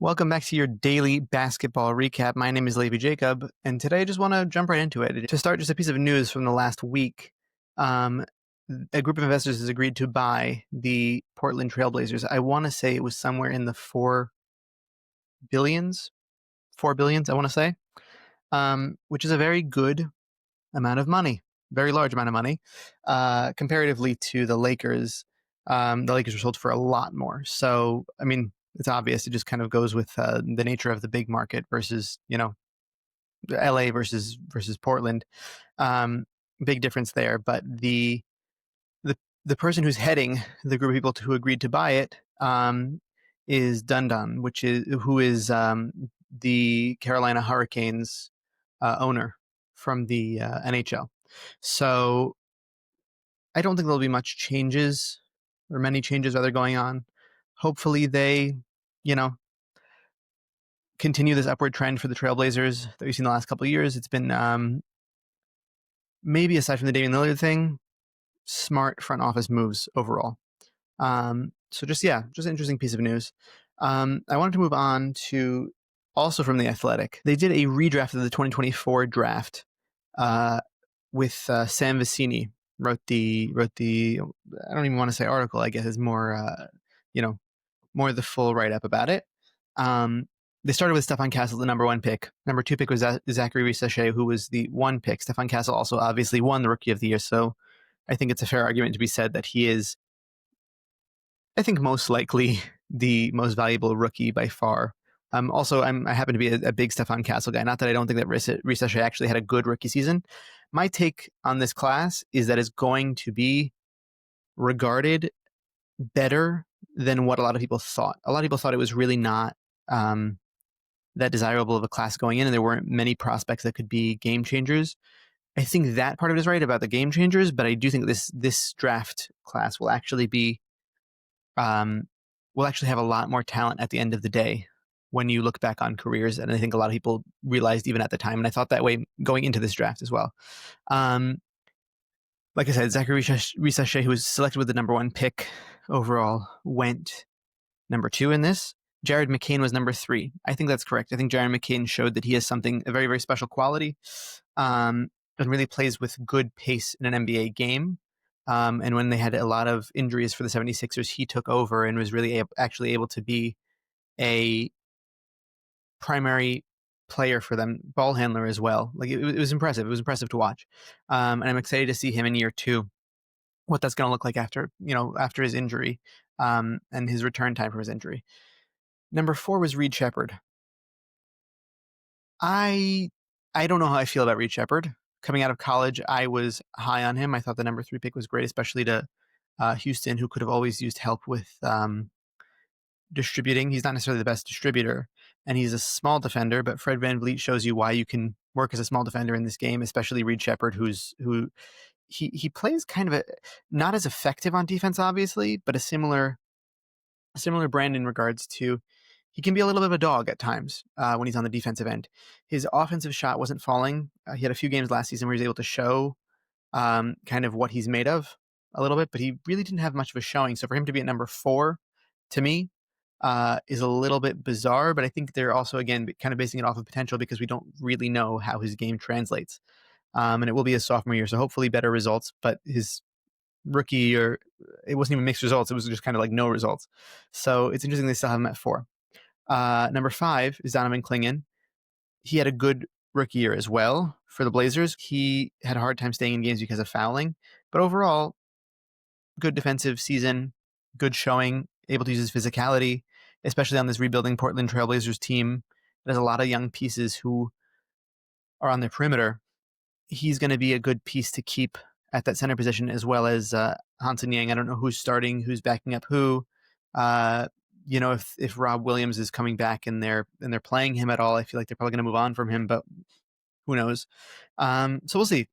Welcome back to your daily basketball recap. My name is Levi Jacob, and today I just want to jump right into it. To start, just a piece of news from the last week. A group of investors has agreed to buy the Portland Trailblazers. I want to say it was somewhere in the 4 billions, I want to say, which is a very good amount of money, very large amount of money, comparatively to the Lakers. The Lakers were sold for a lot more. So, I mean, it's obvious. It just kind of goes with the nature of the big market versus, LA versus Portland. Big difference there. But the person who's heading the group of people who agreed to buy it is Dundon, who is the Carolina Hurricanes owner from the NHL. So I don't think there'll be much changes or many changes rather going on. Hopefully they, continue this upward trend for the Trailblazers that we've seen the last couple of years. It's been maybe aside from the Damian Lillard thing, smart front office moves overall. So just an interesting piece of news. I wanted to move on to also from the Athletic. They did a redraft of the 2024 draft with Sam Vecini wrote the I don't even want to say article. I guess is more more the full write up about it. They started with Stephon Castle, the number 1 pick. Number 2 pick was Zachary Risacher, who was the 1 pick. Stephon Castle also obviously won the Rookie of the Year, so I think it's a fair argument to be said that he is, I think, most likely the most valuable rookie by far. Also, I happen to be a big Stephon Castle guy. Not that I don't think that Risacher actually had a good rookie season. My take on this class is that it's going to be regarded better than what a lot of people thought. A lot of people thought it was really not that desirable of a class going in, and there weren't many prospects that could be game changers. I think that part of it is right about the game changers, but I do think this draft class will actually be will actually have a lot more talent at the end of the day when you look back on careers, and I think a lot of people realized even at the time, and I thought that way going into this draft as well. Like I said, Zachary Risacher, who was selected with the number 1 pick overall, went number 2 in this. Jared McCain was number 3. I think that's correct. I think Jared McCain showed that he has a very, very special quality, and really plays with good pace in an NBA game. And when they had a lot of injuries for the 76ers, he took over and was really actually able to be a primary player for them, ball handler as well. Like it was impressive. It was impressive to watch. And I'm excited to see him in year 2, what that's going to look like after his injury, and his return time from his injury. Number 4 was Reed Sheppard. I don't know how I feel about Reed Sheppard. Coming out of college, I was high on him. I thought the number 3 pick was great, especially to Houston, who could have always used help with distributing. He's not necessarily the best distributor, and he's a small defender, but Fred VanVleet shows you why you can work as a small defender in this game, especially Reed Sheppard, who plays kind of not as effective on defense, obviously, but a similar brand in regards to he can be a little bit of a dog at times when he's on the defensive end. His offensive shot wasn't falling. He had a few games last season where he was able to show kind of what he's made of a little bit, but he really didn't have much of a showing. So for him to be at number 4, to me, is a little bit bizarre, but I think they're also, again, kind of basing it off of potential because we don't really know how his game translates. And it will be his sophomore year, so hopefully better results, but his rookie year, it wasn't even mixed results. It was just kind of like no results. So it's interesting they still have him at 4. Number 5 is Donovan Clingan. He had a good rookie year as well for the Blazers. He had a hard time staying in games because of fouling, but overall, good defensive season, good showing, able to use his physicality, especially on this rebuilding Portland Trailblazers team. There's a lot of young pieces who are on the perimeter. He's going to be a good piece to keep at that center position, as well as Hansen Yang. I don't know who's starting, who's backing up who. If Rob Williams is coming back and they're playing him at all, I feel like they're probably going to move on from him, but who knows? So we'll see.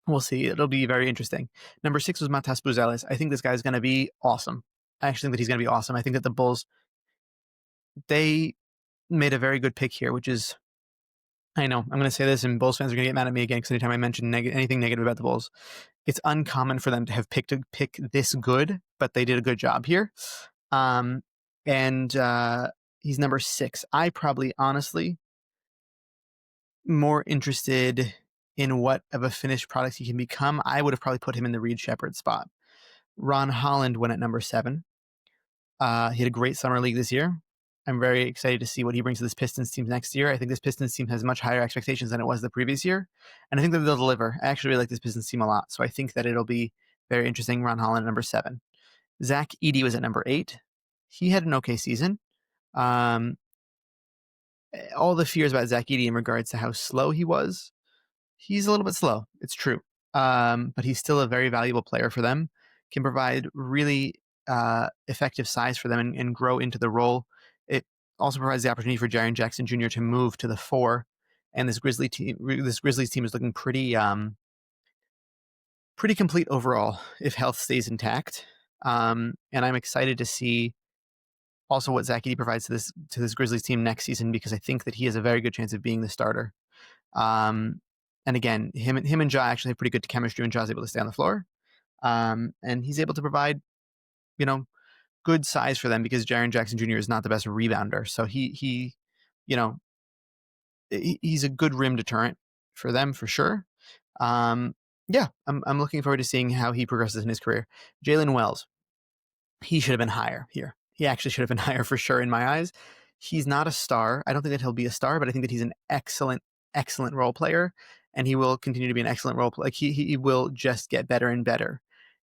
We'll see. It'll be very interesting. Number 6 was Matas Buzelis. I think this guy's going to be awesome. I actually think that he's going to be awesome. I think that the Bulls, they made a very good pick here, which is, I know I'm going to say this and Bulls fans are going to get mad at me again because anytime I mention anything negative about the Bulls, it's uncommon for them to have picked a pick this good, but they did a good job here. And He's number 6. I probably, honestly, more interested in what of a finished product he can become. I would have probably put him in the Reed Shepherd spot. Ron Holland went at number 7. He had a great summer league this year. I'm very excited to see what he brings to this Pistons team next year. I think this Pistons team has much higher expectations than it was the previous year, and I think that they'll deliver. I actually really like this Pistons team a lot, so I think that it'll be very interesting. Ron Holland, number 7. Zach Edey was at number 8. He had an okay season. All the fears about Zach Edey in regards to how slow he was, he's a little bit slow. It's true. But he's still a very valuable player for them, can provide really effective size for them and grow into the role. It also provides the opportunity for Jaren Jackson Jr. to move to the 4. And this Grizzlies team is looking pretty complete overall if health stays intact. And I'm excited to see also what Zach Edey provides to this Grizzlies team next season, because I think that he has a very good chance of being the starter. And again, him and Ja actually have pretty good chemistry when Ja's able to stay on the floor. And he's able to provide, good size for them, because Jaren Jackson Jr. is not the best rebounder. So he's a good rim deterrent for them for sure. I'm looking forward to seeing how he progresses in his career. Jalen Wells, he should have been higher here. He actually should have been higher for sure in my eyes. He's not a star. I don't think that he'll be a star, but I think that he's an excellent role player, and he will continue to be an excellent role player. Like he will just get better and better.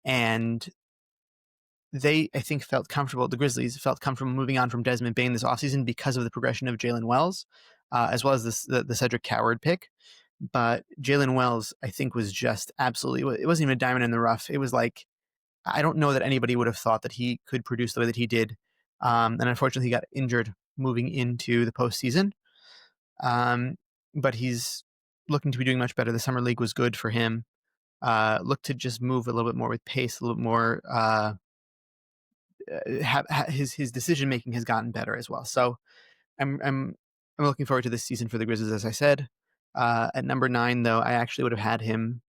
And they, I think, the Grizzlies felt comfortable moving on from Desmond Bane this offseason because of the progression of Jalen Wells, as well as the Cedric Coward pick. But Jalen Wells, I think, was just absolutely, it wasn't even a diamond in the rough. It was like, I don't know that anybody would have thought that he could produce the way that he did. And unfortunately, he got injured moving into the postseason. But he's looking to be doing much better. The summer league was good for him. Looked to just move a little bit more with pace, a little bit more. His decision making has gotten better as well. So I'm looking forward to this season for the Grizzlies, as I said. At number 9, though, I actually would have had him.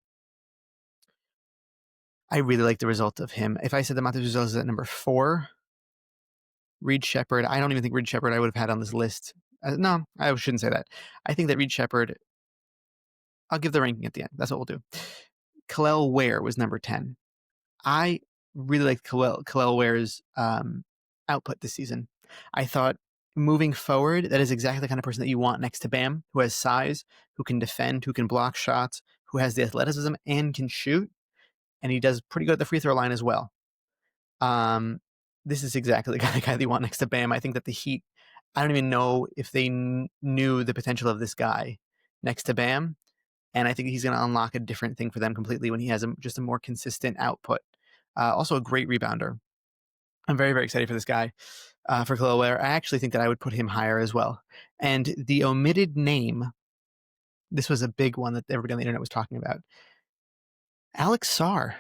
I really like the result of him. If I said that Matheus Uzela is at number 4, Reed Shepherd, I don't even think Reed Shepherd I would have had on this list. No, I shouldn't say that. I think that Reed Shepherd, I'll give the ranking at the end. That's what we'll do. Kel'el Ware was number 10. I really liked Kel'el Ware's output this season. I thought, moving forward, that is exactly the kind of person that you want next to Bam, who has size, who can defend, who can block shots, who has the athleticism and can shoot. And he does pretty good at the free throw line as well. This is exactly the kind of guy that you want next to Bam. I think that the Heat, I don't even know if they knew the potential of this guy next to Bam. And I think he's going to unlock a different thing for them completely when he has just a more consistent output. Also a great rebounder. I'm very, very excited for this guy, for Kel'el Ware. I actually think that I would put him higher as well. And the omitted name, this was a big one that everybody on the internet was talking about. Alex Sarr.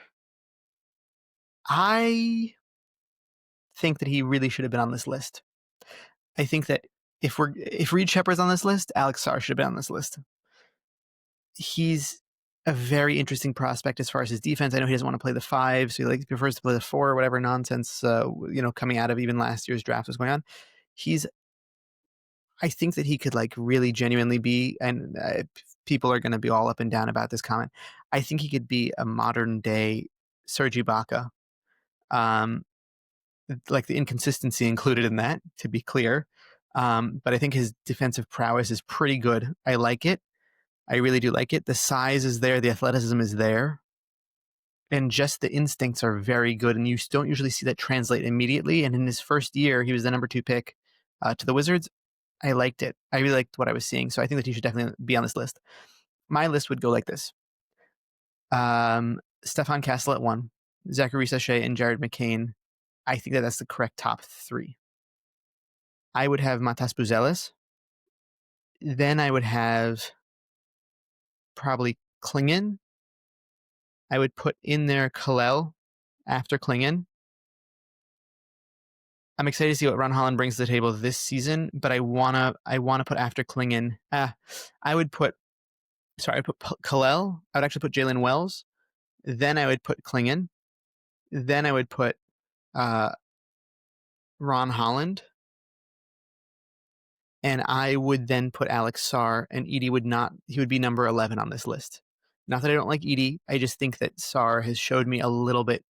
I think that he really should have been on this list. I think that if Reed Shepherd's on this list, Alex Sarr should have been on this list. He's a very interesting prospect as far as his defense. I know he doesn't want to play the 5, so he prefers to play the 4 or whatever nonsense, coming out of even last year's draft was going on. I think that he could really genuinely be, and people are going to be all up and down about this comment, I think he could be a modern day Serge Ibaka. The inconsistency included in that, to be clear. But I think his defensive prowess is pretty good. I like it. I really do like it. The size is there. The athleticism is there. And just the instincts are very good. And you don't usually see that translate immediately. And in his first year, he was the number 2 pick to the Wizards. I liked it. I really liked what I was seeing. So I think that he should definitely be on this list. My list would go like this. Stephon Castle at 1, Zachary Sachet and Jared McCain. I think that that's the correct top 3. I would have Matas Buzelis. Then I would have probably Klingon. I would put in there Kel'el after Klingon. I'm excited to see what Ron Holland brings to the table this season, but I wanna put after Klingon. I would put Kel'el. I would actually put Jalen Wells. Then I would put Klingon. Then I would put Ron Holland. And I would then put Alex Sarr, and Edie would not. He would be number 11 on this list. Not that I don't like Edie. I just think that Sarr has showed me a little bit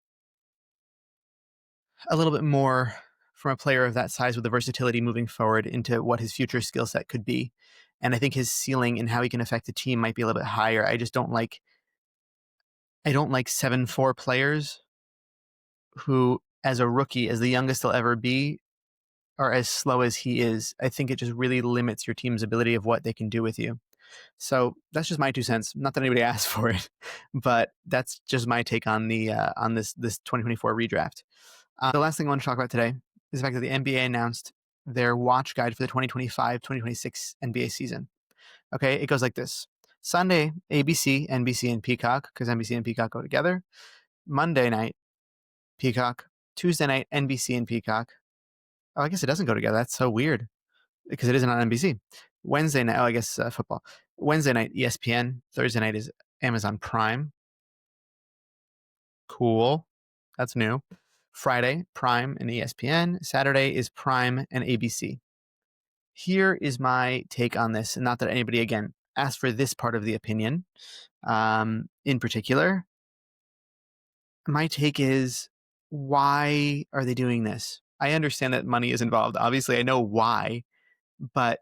more from a player of that size with the versatility moving forward into what his future skill set could be. And I think his ceiling and how he can affect the team might be a little bit higher. I don't like 7'4" players who, as a rookie, as the youngest they'll ever be, are as slow as he is. I think it just really limits your team's ability of what they can do with you. So that's just my 2 cents. Not that anybody asked for it, but that's just my take on the on this 2024 redraft. The last thing I want to talk about today is the fact that the NBA announced their watch guide for the 2025-2026 NBA season. Okay, it goes like this: Sunday, ABC, NBC, and Peacock, because NBC and Peacock go together. Monday night, Peacock. Tuesday night, NBC and Peacock. Oh, I guess it doesn't go together. That's so weird because it isn't on NBC. Wednesday night, I guess football. Wednesday night, ESPN. Thursday night is Amazon Prime. Cool. That's new. Friday, Prime and ESPN. Saturday is Prime and ABC. Here is my take on this, and not that anybody, again, asked for this part of the opinion in particular. My take is, why are they doing this? I understand that money is involved. Obviously, I know why, but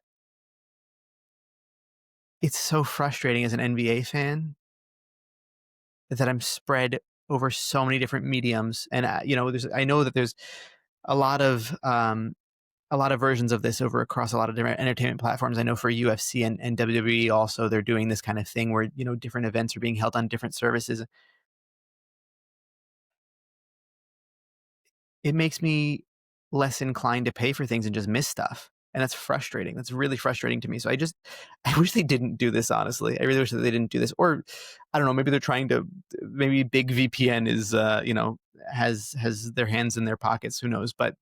it's so frustrating as an NBA fan that I'm spread over so many different mediums. And, I know that there's a lot of versions of this over across a lot of different entertainment platforms. I know for UFC and WWE also, they're doing this kind of thing where, different events are being held on different services. It makes me less inclined to pay for things and just miss stuff. And that's frustrating. That's really frustrating to me. So I wish they didn't do this, honestly. I really wish that they didn't do this. Or I don't know, maybe they're trying to, maybe Big VPN is, has their hands in their pockets. Who knows? But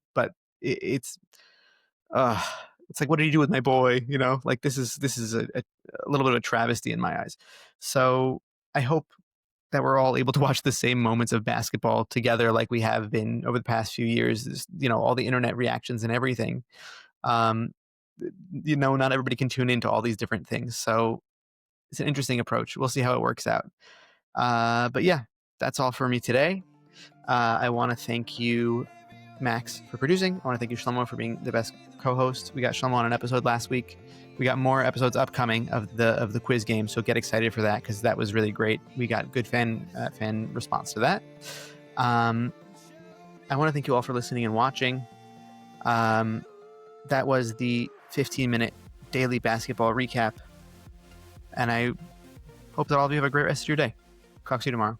it's like, what did you do with my boy? Like this is a little bit of a travesty in my eyes. So I hope that we're all able to watch the same moments of basketball together like we have been over the past few years. All the internet reactions and everything. Not everybody can tune into all these different things. So it's an interesting approach. We'll see how it works out. But yeah, that's all for me today. I want to thank you, Max, for producing. I want to thank you, Shlomo, for being the best co-host. We got Shlomo on an episode last week. We got more episodes upcoming of the quiz game, so get excited for that because that was really great. We got good fan response to that. I want to thank you all for listening and watching. That was the 15-minute daily basketball recap, and I hope that all of you have a great rest of your day. Talk to you tomorrow.